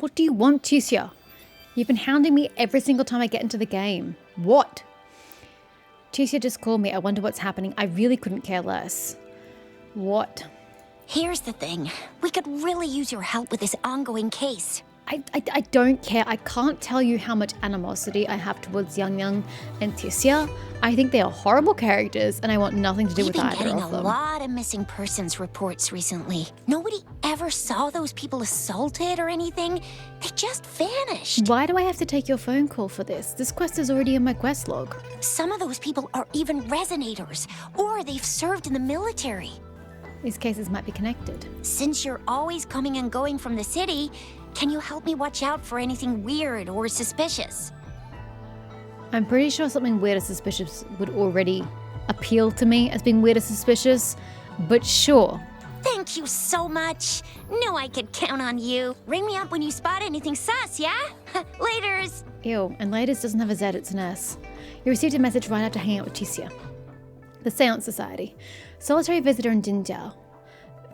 What do you want, Ticia? You've been hounding me every single time I get into the game. What? Ticia just called me. I wonder what's happening. I really couldn't care less. What? Here's the thing. We could really use your help with this ongoing case. I don't care. I can't tell you how much animosity I have towards Yang and Ticia. I think they are horrible characters, and I want nothing to do with either of them. We've been getting a lot of missing persons reports recently. Nobody ever saw those people assaulted or anything. They just vanished. Why do I have to take your phone call for this? This quest is already in my quest log. Some of those people are even resonators, or they've served in the military. These cases might be connected. Since you're always coming and going from the city, can you help me watch out for anything weird or suspicious? I'm pretty sure something weird or suspicious would already appeal to me as being weird or suspicious, but sure. Thank you so much. Knew I could count on you. Ring me up when you spot anything sus, yeah? Laters. Ew, and laters doesn't have a Z, it's an S. You received a message right after hanging out with Ticia. The Seance Society. Solitary visitor in Jinjiao.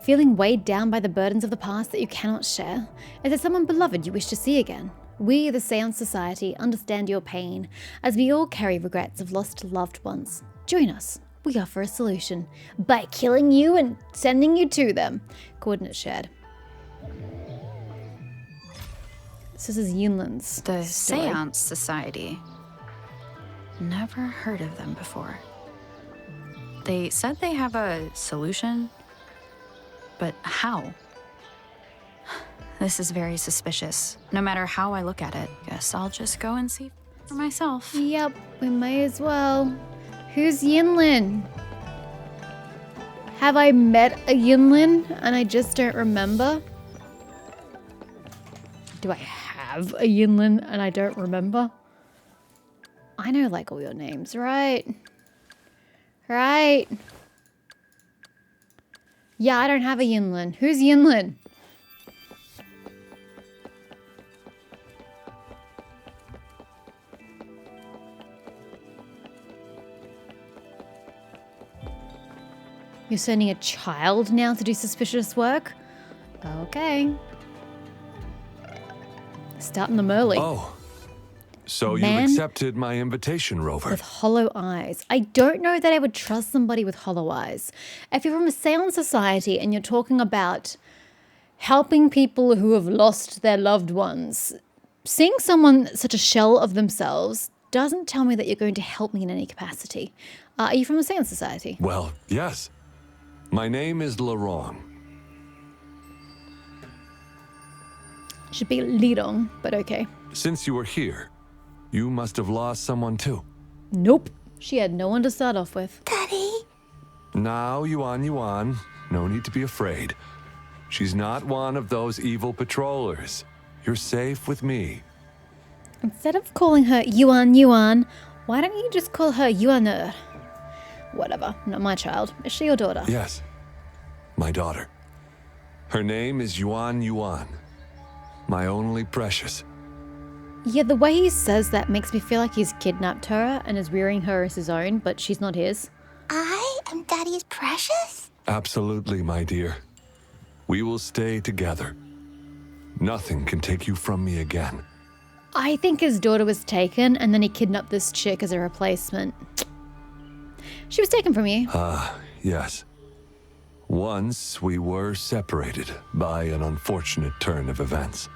Feeling weighed down by the burdens of the past that you cannot share? Is there someone beloved you wish to see again? We, the Seance Society, understand your pain, as we all carry regrets of lost loved ones. Join us. We offer a solution by killing you and sending you to them. Coordinates shared. So this is Yunlin's The story. Seance Society. Never heard of them before. They said they have a solution, but how? This is very suspicious. No matter how I look at it, guess I'll just go and see for myself. Yep, we may as well. Who's Yinlin? Have I met a Yinlin and I just don't remember? Do I have a Yinlin and I don't remember? I know like all your names, right? Right? Yeah, I don't have a Yinlin. Who's Yinlin? You're sending a child now to do suspicious work? Okay. Starting them early. Oh, so you Man accepted my invitation, Rover. with hollow eyes. I don't know that I would trust somebody with hollow eyes. If you're from a Seance Society and you're talking about helping people who have lost their loved ones, seeing someone such a shell of themselves doesn't tell me that you're going to help me in any capacity. Are you from a Seance Society? Well, yes. My name is Laurent. Should be Lidong, but okay. Since you were here, you must have lost someone too. Nope. She had no one to start off with. Daddy? Now, Yuan, no need to be afraid. She's not one of those evil patrollers. You're safe with me. Instead of calling her Yuan, why don't you just call her Yuaner? Whatever, not my child. Is she your daughter? Yes, my daughter. Her name is Yuan, my only precious. Yeah, the way he says that makes me feel like he's kidnapped her and is rearing her as his own, but she's not his. I am Daddy's precious? Absolutely, my dear. We will stay together. Nothing can take you from me again. I think his daughter was taken and then he kidnapped this chick as a replacement. She was taken from you. Yes. Once we were separated by an unfortunate turn of events.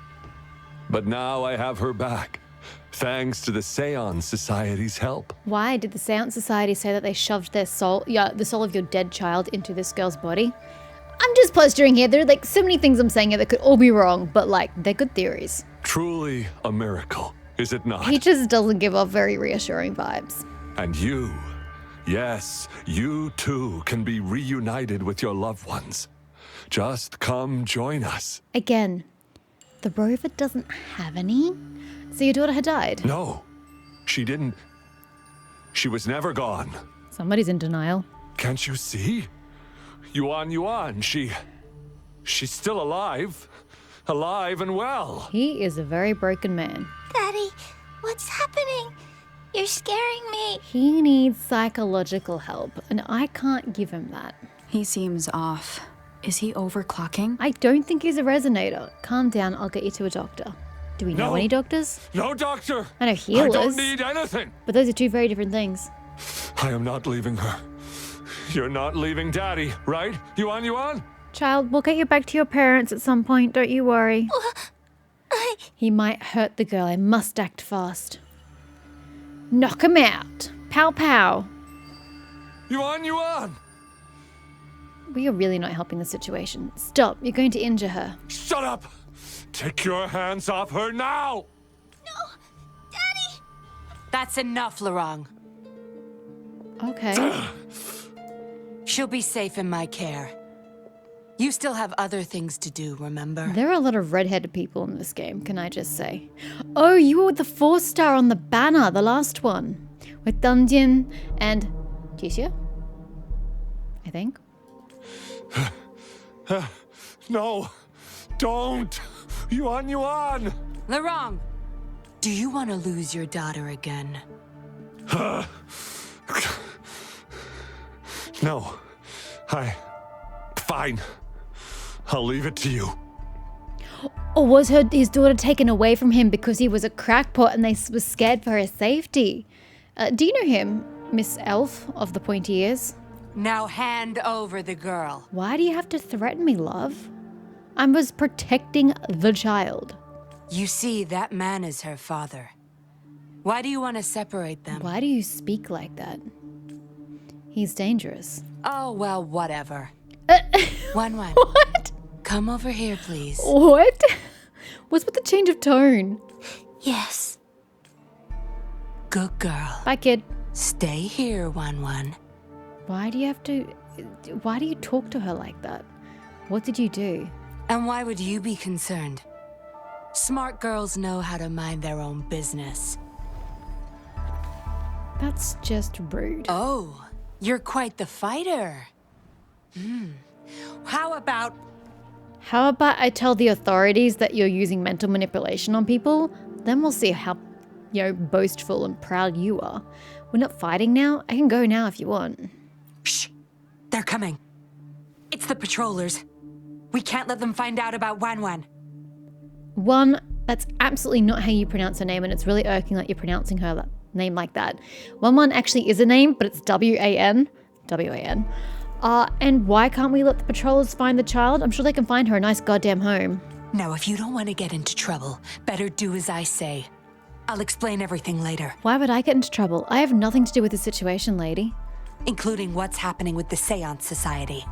But now I have her back, thanks to the Seance Society's help. Why did the Seance Society say that they shoved their soul, the soul of your dead child into this girl's body? I'm just posturing here. There are like so many things I'm saying here that could all be wrong, but like they're good theories. Truly a miracle, is it not? He just doesn't give off very reassuring vibes. And you, yes, you too can be reunited with your loved ones. Just come join us. Again, the Rover doesn't have any? So your daughter had died? No, she didn't. She was never gone. Somebody's in denial. Can't you see? Yuan, she's still alive. Alive and well. He is a very broken man. Daddy, what's happening? You're scaring me. He needs psychological help, and I can't give him that. He seems off. Is he overclocking? I don't think he's a resonator. Calm down, I'll get you to a doctor. Do we know No. any doctors? No, doctor! I know healers. I don't need anything! But those are two very different things. I am not leaving her. You're not leaving Daddy, right? Yuan? Child, we'll get you back to your parents at some point, don't you worry. He might hurt the girl. I must act fast. Knock him out. Pow pow. Yuan! We are really not helping the situation. Stop, you're going to injure her. Shut up! Take your hands off her now! That's enough, Larong. Okay. She'll be safe in my care. You still have other things to do, remember? There are a lot of red-headed people in this game, can I just say. Oh, you were the 4-star on the banner, the last one. With Dungeon and Ticia? I think. No! Don't! Yuan! Larong, do you want to lose your daughter again? No. Fine. I'll leave it to you. Or was his daughter taken away from him because he was a crackpot and they was scared for her safety? Do you know him, Miss Elf of the pointy ears? Now hand over the girl. Why do you have to threaten me, love? I was protecting the child. You see, that man is her father. Why do you want to separate them? Why do you speak like that? He's dangerous. Oh, well, whatever. Wan. What? Come over here, please. What? What's with the change of tone? Yes. Good girl. Bye, kid. Stay here, Wan. Why do you talk to her like that? What did you do? And why would you be concerned? Smart girls know how to mind their own business. That's just rude. Oh, you're quite the fighter. How about... How about I tell the authorities that you're using mental manipulation on people? Then we'll see how, boastful and proud you are. We're not fighting now. I can go now if you want. Shh! They're coming. It's the patrollers. We can't let them find out about Wan. One, that's absolutely not how you pronounce her name, and it's really irking that you're pronouncing her name like that. One actually is a name, but it's W-A-N. W-A-N. And why can't we let the patrollers find the child? I'm sure they can find her a nice goddamn home. Now, if you don't want to get into trouble, better do as I say. I'll explain everything later, Why would I get into trouble? I have nothing to do with the situation, lady. including what's happening with the Seance Society.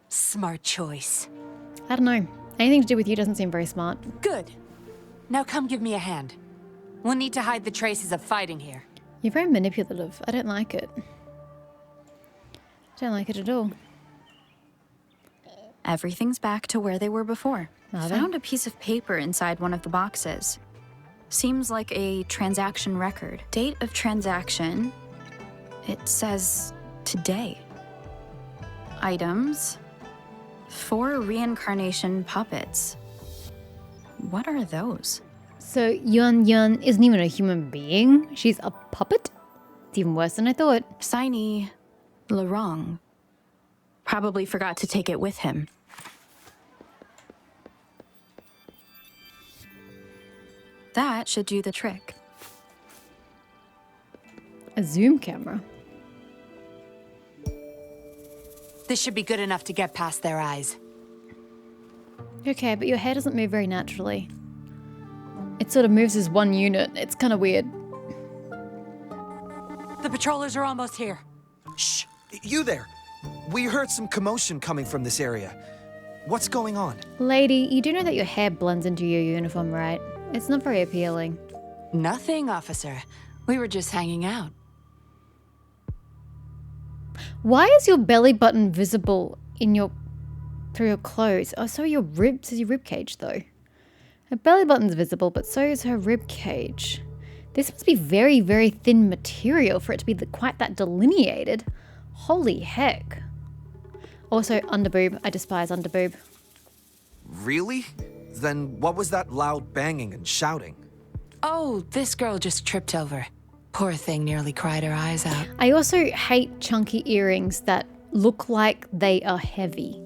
Smart choice. I don't know. Anything to do with you doesn't seem very smart. Good. Now come give me a hand. We'll need to hide the traces of fighting here. You're very manipulative. I don't like it. I don't like it at all. Everything's back to where they were before. Are they? Found a piece of paper inside one of the boxes. Seems like a transaction record. Date of transaction. It says today. Items. 4 reincarnation puppets. What are those? So Yun isn't even a human being. She's a puppet? It's even worse than I thought. Signy Larong. Probably forgot to take it with him. That should do the trick. A zoom camera. This should be good enough to get past their eyes. Okay, but your hair doesn't move very naturally. It sort of moves as one unit. It's kind of weird. The patrollers are almost here. Shh! You there! We heard some commotion coming from this area. What's going on? Lady, you do know that your hair blends into your uniform, right? It's not very appealing. Nothing, officer. We were just hanging out. Why is your belly button visible through your clothes? Oh, so your rib cage though. Her belly button's visible, but so is her rib cage. This must be very, very thin material for it to be quite that delineated. Holy heck. Also, underboob. I despise underboob. Really? Then what was that loud banging and shouting? Oh, this girl just tripped over. Poor thing nearly cried her eyes out. I also hate chunky earrings that look like they are heavy.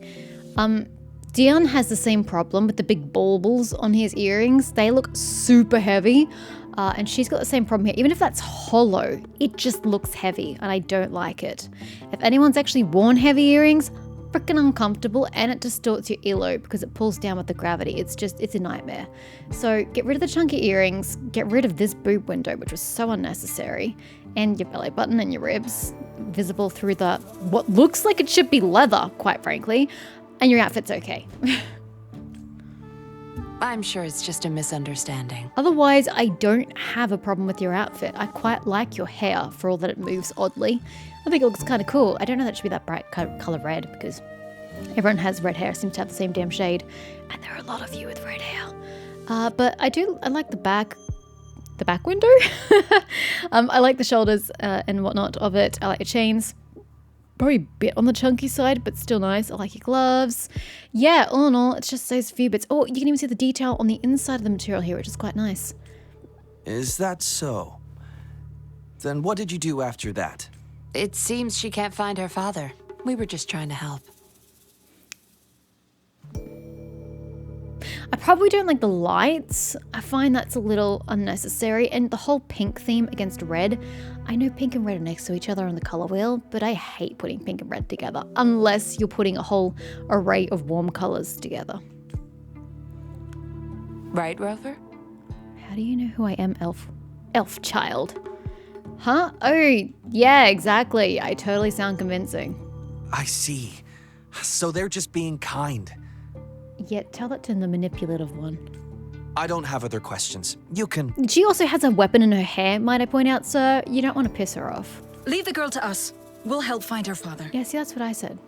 Dion has the same problem with the big baubles on his earrings. They look super heavy, and she's got the same problem here. Even if that's hollow, it just looks heavy, and I don't like it. If anyone's actually worn heavy earrings, freaking uncomfortable, and it distorts your earlobe because it pulls down with the gravity. It's a nightmare. So get rid of the chunky earrings, get rid of this boob window, which was so unnecessary, and your belly button and your ribs visible through the what looks like it should be leather, quite frankly, and your outfit's okay. I'm sure it's just a misunderstanding. Otherwise, I don't have a problem with your outfit. I quite like your hair for all that it moves oddly. I think it looks kind of cool. I don't know that it should be that bright color red because everyone has red hair, seems to have the same damn shade. And there are a lot of you with red hair. But I like the back window. I like the shoulders and whatnot of it. I like the chains. Probably a bit on the chunky side, but still nice. I like your gloves. Yeah, all in all, it's just those few bits. Oh, you can even see the detail on the inside of the material here, which is quite nice. Is that so? Then what did you do after that? It seems she can't find her father. We were just trying to help. I probably don't like the lights. I find that's a little unnecessary. And the whole pink theme against red. I know pink and red are next to each other on the color wheel, but I hate putting pink and red together. Unless you're putting a whole array of warm colors together. Right, Rover? How do you know who I am, elf child? Huh? Oh, yeah, exactly. I totally sound convincing. I see. So they're just being kind. Yeah, tell that to the manipulative one. I don't have other questions. You can... She also has a weapon in her hair, might I point out, sir? You don't want to piss her off. Leave the girl to us. We'll help find her father. Yeah, see, that's what I said.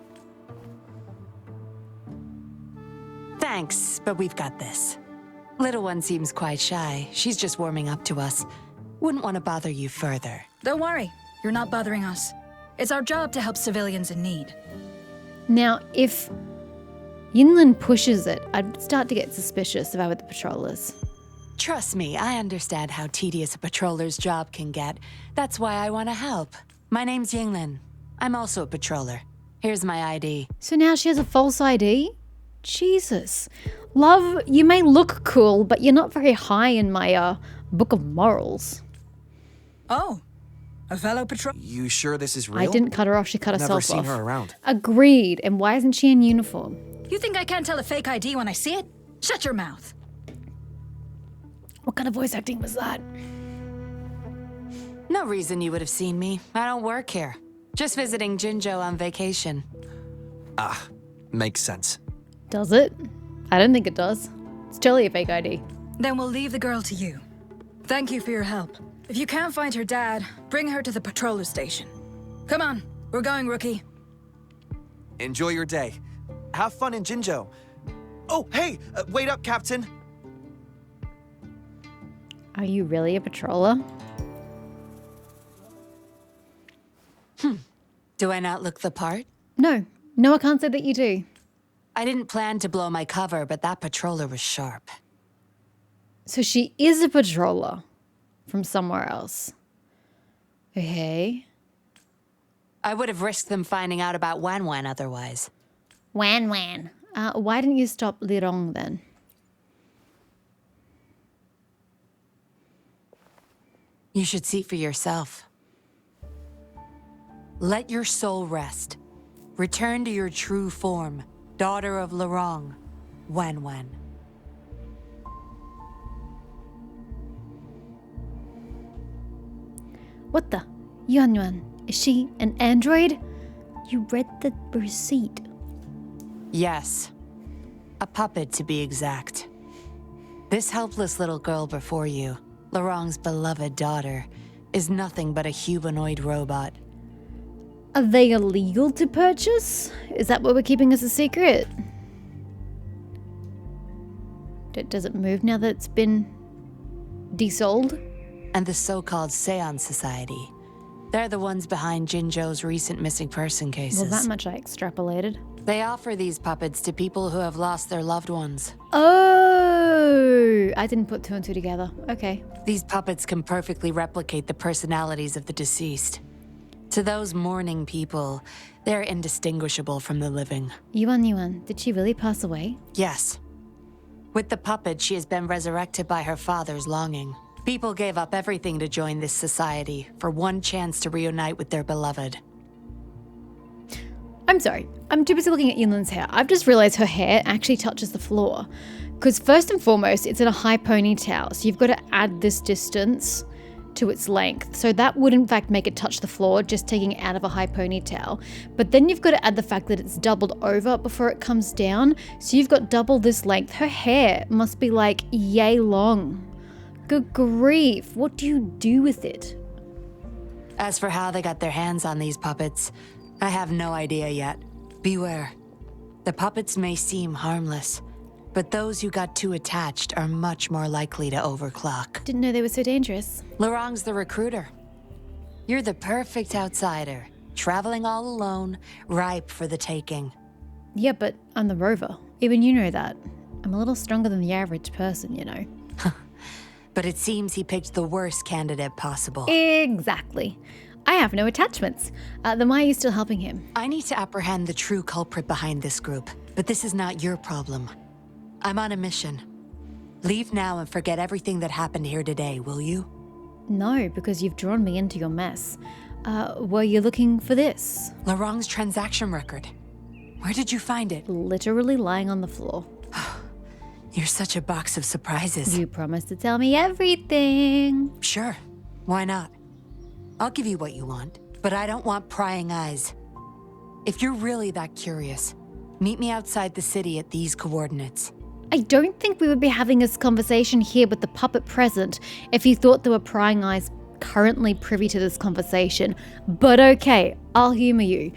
Thanks, but we've got this. Little one seems quite shy. She's just warming up to us. Wouldn't want to bother you further. Don't worry. You're not bothering us. It's our job to help civilians in need. Now, if Yinlin pushes it, I'd start to get suspicious if I were the patrollers. Trust me, I understand how tedious a patroller's job can get. That's why I want to help. My name's Yinglin. I'm also a patroller. Here's my ID. So now she has a false ID? Jesus. Love, you may look cool, but you're not very high in my book of morals. Oh, a fellow patrol. You sure this is real? I didn't cut her off, she cut herself off. Never seen her around. Agreed. And why isn't she in uniform? You think I can't tell a fake ID when I see it? Shut your mouth. What kind of voice acting was that? No reason you would have seen me. I don't work here. Just visiting Jinzhou on vacation. Ah, makes sense. Does it? I don't think it does. It's totally a fake ID. Then we'll leave the girl to you. Thank you for your help. If you can't find her dad, bring her to the patroller station. Come on, we're going, rookie. Enjoy your day. Have fun in Jinzhou. Oh, hey, wait up, Captain. Are you really a patroller? Do I not look the part? No. No, I can't say that you do. I didn't plan to blow my cover, but that patroller was sharp. So she is a patroller from somewhere else. Okay. I would have risked them finding out about Wan Wan otherwise. Wan Wan. Why didn't you stop Lirong then? You should see for yourself. Let your soul rest. Return to your true form, daughter of Lirong, Wan Wan. What the? Yuan Yuan, is she an android? You read the receipt. Yes. A puppet, to be exact. This helpless little girl before you, Lirong's beloved daughter, is nothing but a humanoid robot. Are they illegal to purchase? Is that what we're keeping as a secret? Does it move now that it's been desold? And the so-called Seance Society. They're the ones behind Jinzhou's recent missing person cases. Well, that much I extrapolated. They offer these puppets to people who have lost their loved ones. Oh! Oh, I didn't put two and two together. Okay. These puppets can perfectly replicate the personalities of the deceased. To those mourning people, they're indistinguishable from the living. Yuan, did she really pass away? Yes. With the puppet, she has been resurrected by her father's longing. People gave up everything to join this society for one chance to reunite with their beloved. I'm sorry. I'm too busy looking at Yinlin's hair. I've just realized her hair actually touches the floor. Because first and foremost, it's in a high ponytail. So you've got to add this distance to its length. So that would in fact make it touch the floor, just taking it out of a high ponytail. But then you've got to add the fact that it's doubled over before it comes down. So you've got double this length. Her hair must be like yay long. Good grief. What do you do with it? As for how they got their hands on these puppets, I have no idea yet. Beware. The puppets may seem harmless, but those who got too attached are much more likely to overclock. Didn't know they were so dangerous. Lorang's the recruiter. You're the perfect outsider, traveling all alone, ripe for the taking. Yeah, but I'm the Rover. Even you know that. I'm a little stronger than the average person, you know. But it seems he picked the worst candidate possible. Exactly. I have no attachments. Then why are you still helping him? I need to apprehend the true culprit behind this group, but this is not your problem. I'm on a mission. Leave now and forget everything that happened here today, will you? No, because you've drawn me into your mess. Were you looking for this? Lorang's transaction record. Where did you find it? Literally lying on the floor. You're such a box of surprises. You promised to tell me everything. Sure, why not? I'll give you what you want, but I don't want prying eyes. If you're really that curious, meet me outside the city at these coordinates. I don't think we would be having this conversation here with the puppet present if you thought there were prying eyes currently privy to this conversation. But okay, I'll humor you.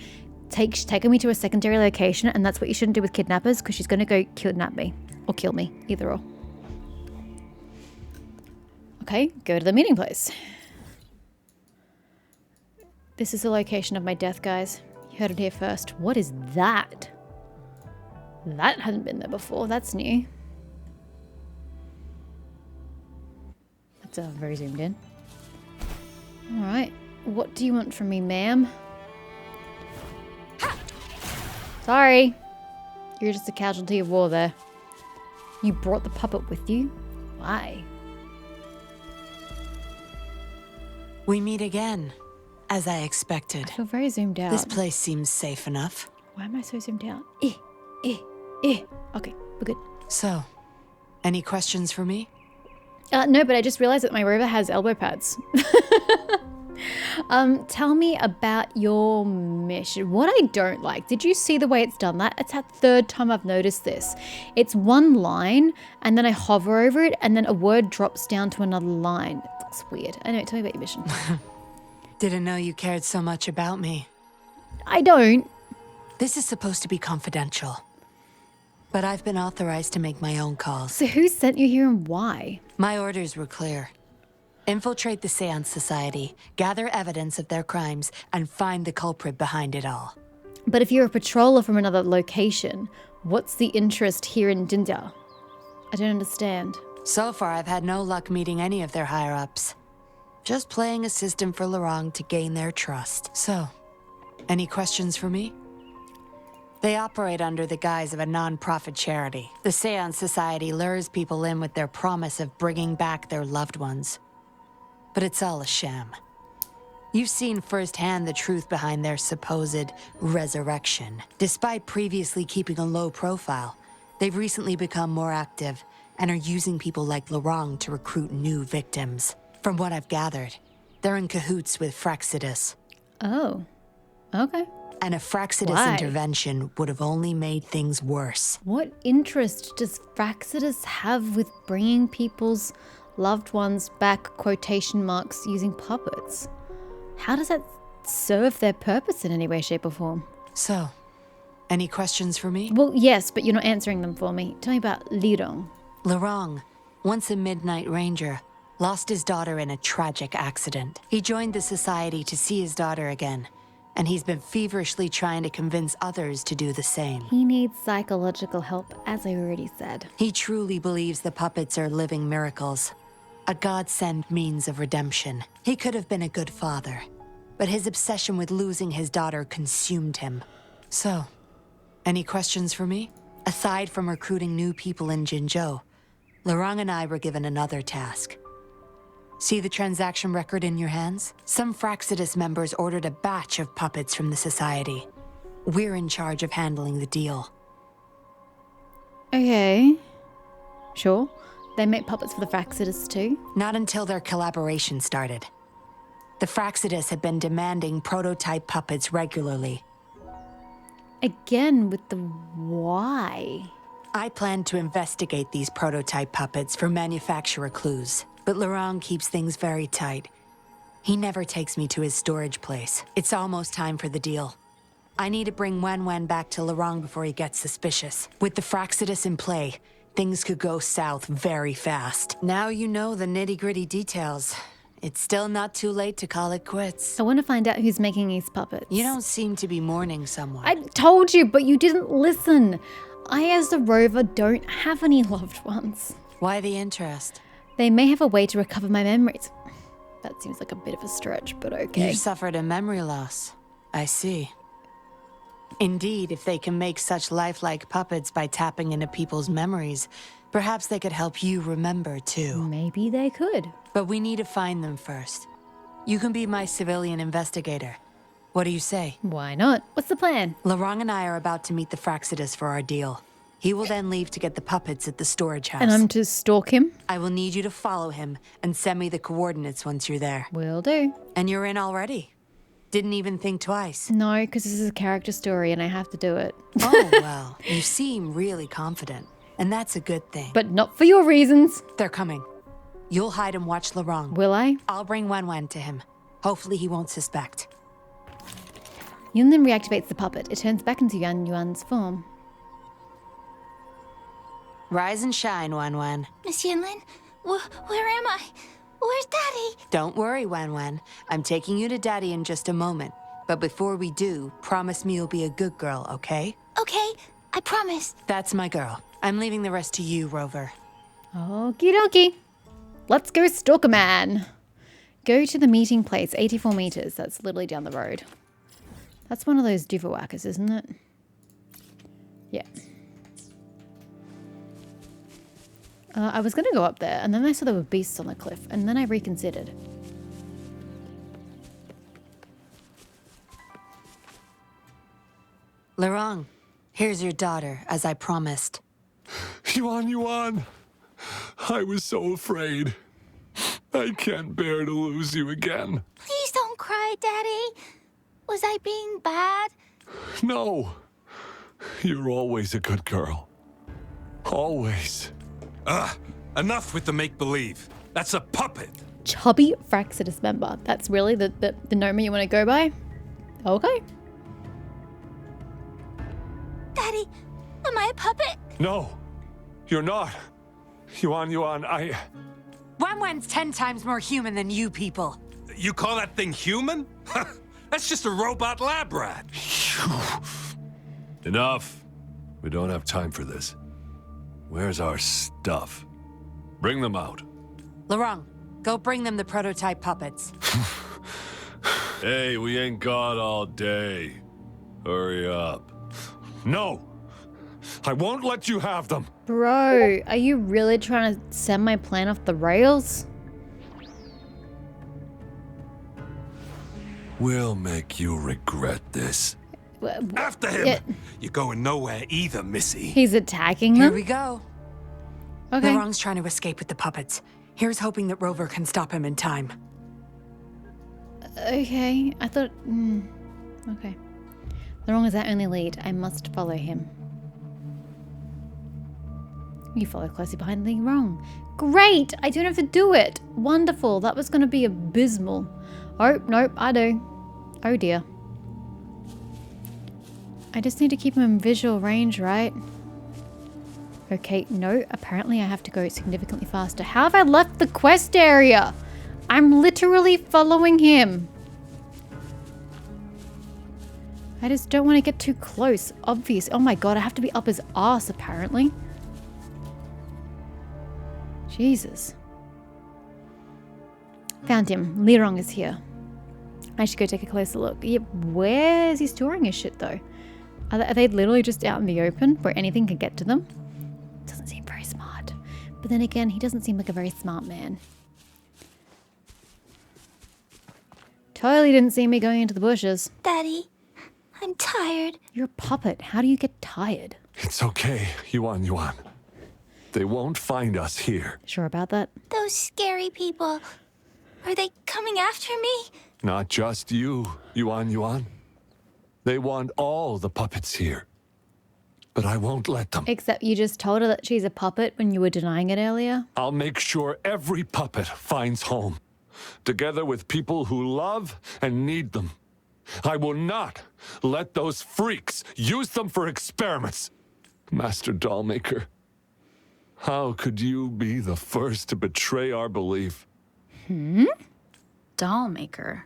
Taking me to a secondary location, and that's what you shouldn't do with kidnappers, because she's going to go kidnap me. Or kill me, either or. Okay, go to the meeting place. This is the location of my death, guys. You heard it here first. What is that? That hadn't been there before. That's new. That's very zoomed in. Alright. What do you want from me, ma'am? Sorry. You're just a casualty of war there. You brought the puppet with you? Why? We meet again, as I expected. I feel very zoomed out. This place seems safe enough. Why am I so zoomed out? Okay, we're good. So, any questions for me? No, but I just realized that my Rover has elbow pads. Tell me about your mission. What I don't like, did you see the way it's done that? It's that third time I've noticed this. It's one line, and then I hover over it, and then a word drops down to another line. It looks weird. Anyway, tell me about your mission. Didn't know you cared so much about me. I don't. This is supposed to be confidential. But I've been authorized to make my own calls. So who sent you here and why? My orders were clear. Infiltrate the Seance Society, gather evidence of their crimes, and find the culprit behind it all. But if you're a patroller from another location, what's the interest here in Jinja? I don't understand. So far, I've had no luck meeting any of their higher-ups. Just playing assistant for Lorang to gain their trust. So, any questions for me? They operate under the guise of a non-profit charity. The Seance Society lures people in with their promise of bringing back their loved ones. But it's all a sham. You've seen firsthand the truth behind their supposed resurrection. Despite previously keeping a low profile, they've recently become more active and are using people like Lorang to recruit new victims. From what I've gathered, they're in cahoots with Fraxidus. Oh, okay. And a Fraxidus intervention would have only made things worse. What interest does Fraxidus have with bringing people's loved ones back, quotation marks, using puppets? How does that serve their purpose in any way, shape, or form? So, any questions for me? Well, yes, but you're not answering them for me. Tell me about Lirong. Lorang, once a Midnight Ranger, lost his daughter in a tragic accident. He joined the society to see his daughter again, and he's been feverishly trying to convince others to do the same. He needs psychological help, as I already said. He truly believes the puppets are living miracles, a God-sent means of redemption. He could have been a good father, but his obsession with losing his daughter consumed him. So, any questions for me? Aside from recruiting new people in Jinzhou, Lorang and I were given another task. See the transaction record in your hands? Some Fraxidus members ordered a batch of puppets from the Society. We're in charge of handling the deal. Okay. Sure. They make puppets for the Fraxidus too? Not until their collaboration started. The Fraxidus had been demanding prototype puppets regularly. Again with the why. I planned to investigate these prototype puppets for manufacturer clues, but Lorang keeps things very tight. He never takes me to his storage place. It's almost time for the deal. I need to bring Wen back to Lorang before he gets suspicious. With the Fraxidus in play, things could go south very fast. Now you know the nitty-gritty details. It's still not too late to call it quits. I want to find out who's making these puppets. You don't seem to be mourning someone. I told you, but you didn't listen. I, as the Rover, don't have any loved ones. Why the interest? They may have a way to recover my memories. That seems like a bit of a stretch, but okay. You've suffered a memory loss. I see. Indeed, if they can make such lifelike puppets by tapping into people's memories, perhaps they could help you remember too. Maybe they could. But we need to find them first. You can be my civilian investigator. What do you say? Why not? What's the plan? Lorang and I are about to meet the Fraxidus for our deal. He will then leave to get the puppets at the storage house. And I'm to stalk him? I will need you to follow him and send me the coordinates once you're there. Will do. And you're in already. Didn't even think twice. No, because this is a character story and I have to do it. Oh, well, you seem really confident. And that's a good thing. But not for your reasons. They're coming. You'll hide and watch Lorang. Will I? I'll bring Wen to him. Hopefully he won't suspect. Yun then reactivates the puppet. It turns back into Yuan's form. Rise and shine, Wen. Miss Yinlin, where am I? Where's Daddy? Don't worry, Wen. I'm taking you to Daddy in just a moment. But before we do, promise me you'll be a good girl, okay? Okay, I promise. That's my girl. I'm leaving the rest to you, Rover. Okie dokie. Let's go stalk a man. Go to the meeting place, 84 meters. That's literally down the road. That's one of those Duvawakas, isn't it? Yeah. I was going to go up there, and then I saw there were beasts on the cliff, and then I reconsidered. Lorang, here's your daughter, as I promised. Yuan, I was so afraid. I can't bear to lose you again. Please don't cry, Daddy. Was I being bad? No. You're always a good girl. Always. Enough with the make-believe. That's a puppet. Chubby Fraxidus member. That's really the nomen you want to go by? Okay. Daddy, am I a puppet? No, you're not. Yuan, Wen's 10 times more human than you people. You call that thing human? That's just a robot lab rat. Enough. We don't have time for this. Where's our stuff? Bring them out. Lorang, go bring them the prototype puppets. Hey, we ain't got all day. Hurry up. No! I won't let you have them! Bro, are you really trying to send my plan off the rails? We'll make you regret this. After him! Yeah. You're going nowhere either, Missy. He's attacking Here them? we go. Okay. Lorang's trying to escape with the puppets. Here's hoping that Rover can stop him in time. Okay, I thought... okay. The wrong is our only lead. I must follow him. You follow closely behind the wrong. Great! I don't have to do it! Wonderful! That was going to be abysmal. Oh, nope, I do. Oh dear. I just need to keep him in visual range, right? Okay, no, apparently I have to go significantly faster. How have I left the quest area? I'm literally following him. I just don't want to get too close. Obvious. Oh my god, I have to be up his ass apparently. Jesus. Found him. Lirong is here. I should go take a closer look. Yep, where is he storing his shit though? Are they literally just out in the open where anything can get to them? Doesn't seem very smart. But then again, he doesn't seem like a very smart man. Totally didn't see me going into the bushes. Daddy, I'm tired. You're a puppet. How do you get tired? It's okay, Yuan Yuan. They won't find us here. Sure about that? Those scary people. Are they coming after me? Not just you, Yuan Yuan. They want all the puppets here. But I won't let them. Except you just told her that she's a puppet when you were denying it earlier. I'll make sure every puppet finds home, together with people who love and need them. I will not let those freaks use them for experiments. Master Dollmaker, how could you be the first to betray our belief? Dollmaker.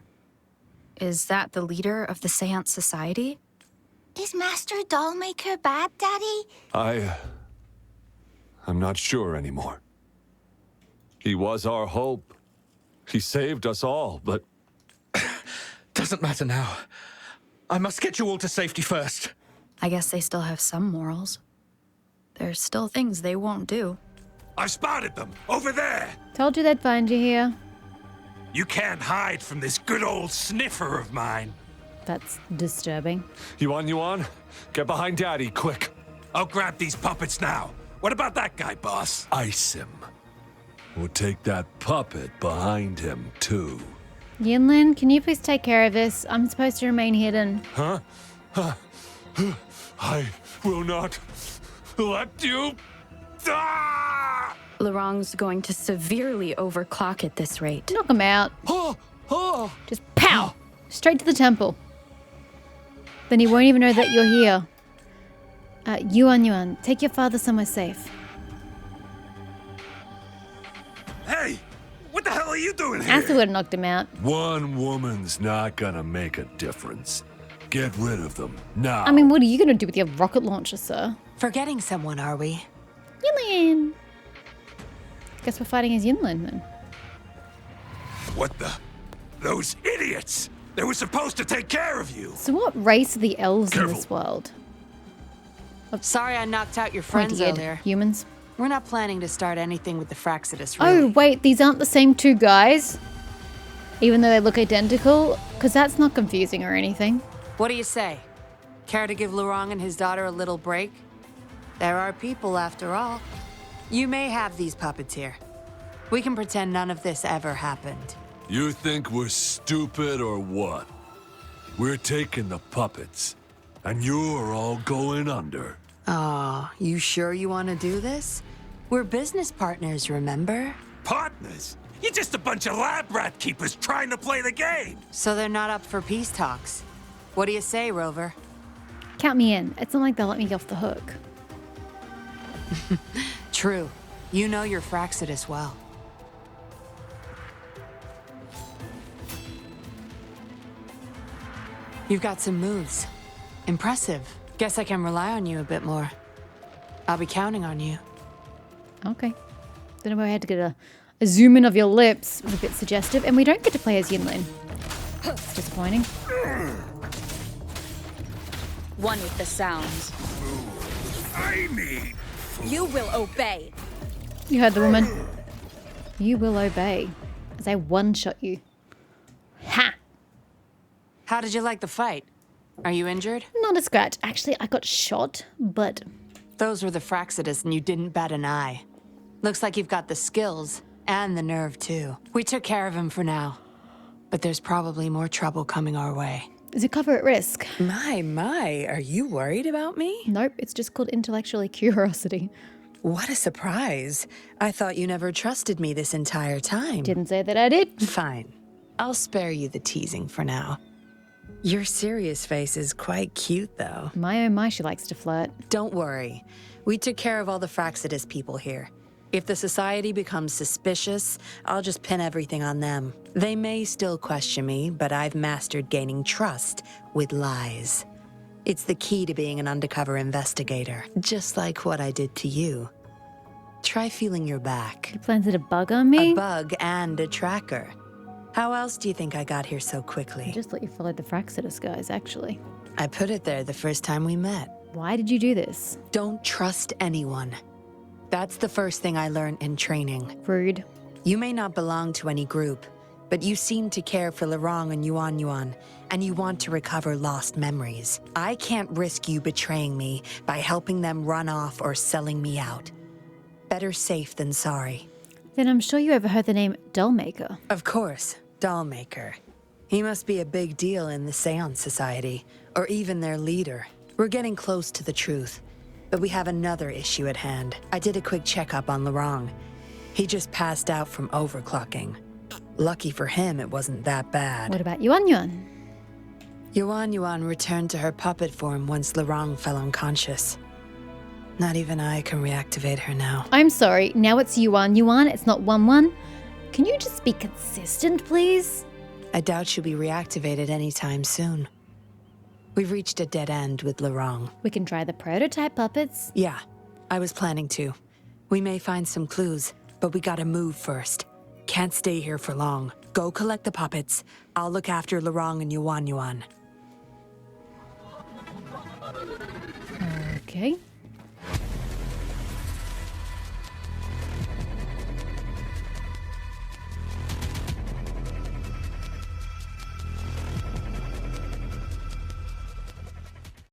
Is that the leader of the Seance Society? Is Master Dollmaker bad, Daddy? I'm not sure anymore. He was our hope. He saved us all, but... Doesn't matter now. I must get you all to safety first. I guess they still have some morals. There's still things they won't do. I spotted them over there. Told you they'd find you here. You can't hide from this good old sniffer of mine. That's disturbing. Yuan Yuan, get behind Daddy, quick. I'll grab these puppets now. What about that guy, boss? Ice him. We'll take that puppet behind him, too. Yinlin, can you please take care of this? I'm supposed to remain hidden. Huh? I will not let you... Ah! Lirong's going to severely overclock at this rate. Knock him out. Oh! Just pow! Straight to the temple. Then he won't even know that you're here. Yuan Yuan, take your father somewhere safe. Hey! What the hell are you doing here? Asa would have knocked him out. One woman's not gonna make a difference. Get rid of them, now. I mean, what are you going to do with your rocket launcher, sir? Forgetting someone, are we? Yinlin! Guess we're fighting as Yinlin then. What the? Those idiots! They were supposed to take care of you! So what race are the elves in Careful. this world? Sorry I knocked out your friends Pointy-eared earlier. humans? We're not planning to start anything with the Fraxidus, Oh, really. wait, these aren't the same two guys? Even though they look identical? Because that's not confusing or anything. What do you say? Care to give Lirong and his daughter a little break? There are people, after all. You may have these puppets here. We can pretend none of this ever happened. You think we're stupid or what? We're taking the puppets, and you're all going under. Aw, you sure you want to do this? We're business partners, remember? Partners? You're just a bunch of lab rat keepers trying to play the game! So they're not up for peace talks. What do you say, Rover? Count me in. It's not like they'll let me off the hook. True. You know your Fraxidus well. You've got some moves. Impressive. Guess I can rely on you a bit more. I'll be counting on you. Okay. Don't know why I had to get a zoom in of your lips. It was a bit suggestive. And we don't get to play as Yinlin. It's disappointing. One with the sounds. I need... You will obey. You heard the woman. You will obey. As I one-shot you. Ha! How did you like the fight? Are you injured? Not a scratch. Actually, I got shot, but... Those were the Fraxidus and you didn't bat an eye. Looks like you've got the skills and the nerve too. We took care of him for now. But there's probably more trouble coming our way. Is it cover at risk? My, are you worried about me? Nope, it's just called intellectually curiosity. What a surprise. I thought you never trusted me this entire time. Didn't say that I did. Fine. I'll spare you the teasing for now. Your serious face is quite cute, though. My oh my, she likes to flirt. Don't worry. We took care of all the Fraxidus people here. If the society becomes suspicious, I'll just pin everything on them. They may still question me, but I've mastered gaining trust with lies. It's the key to being an undercover investigator, just like what I did to you. Try feeling your back. You planted a bug on me? A bug and a tracker. How else do you think I got here so quickly? I just thought you followed the Fraxidus guys, actually. I put it there the first time we met. Why did you do this? Don't trust anyone. That's the first thing I learned in training. Rude. You may not belong to any group, but you seem to care for Lorong and Yuan, and you want to recover lost memories. I can't risk you betraying me by helping them run off or selling me out. Better safe than sorry. Then I'm sure you overheard the name Dollmaker. Of course, Dollmaker. He must be a big deal in the Seance Society, or even their leader. We're getting close to the truth, but we have another issue at hand. I did a quick checkup on Lorong. He just passed out from overclocking. Lucky for him, it wasn't that bad. What about Yuan? Yuan returned to her puppet form once Lorong fell unconscious. Not even I can reactivate her now. I'm sorry, now it's Yuan, it's not 1-1. Can you just be consistent, please? I doubt she'll be reactivated anytime soon. We've reached a dead end with Lorong. We can try the prototype puppets. Yeah, I was planning to. We may find some clues, but we gotta move first. Can't stay here for long. Go collect the puppets. I'll look after Lorong and Yuan. Okay.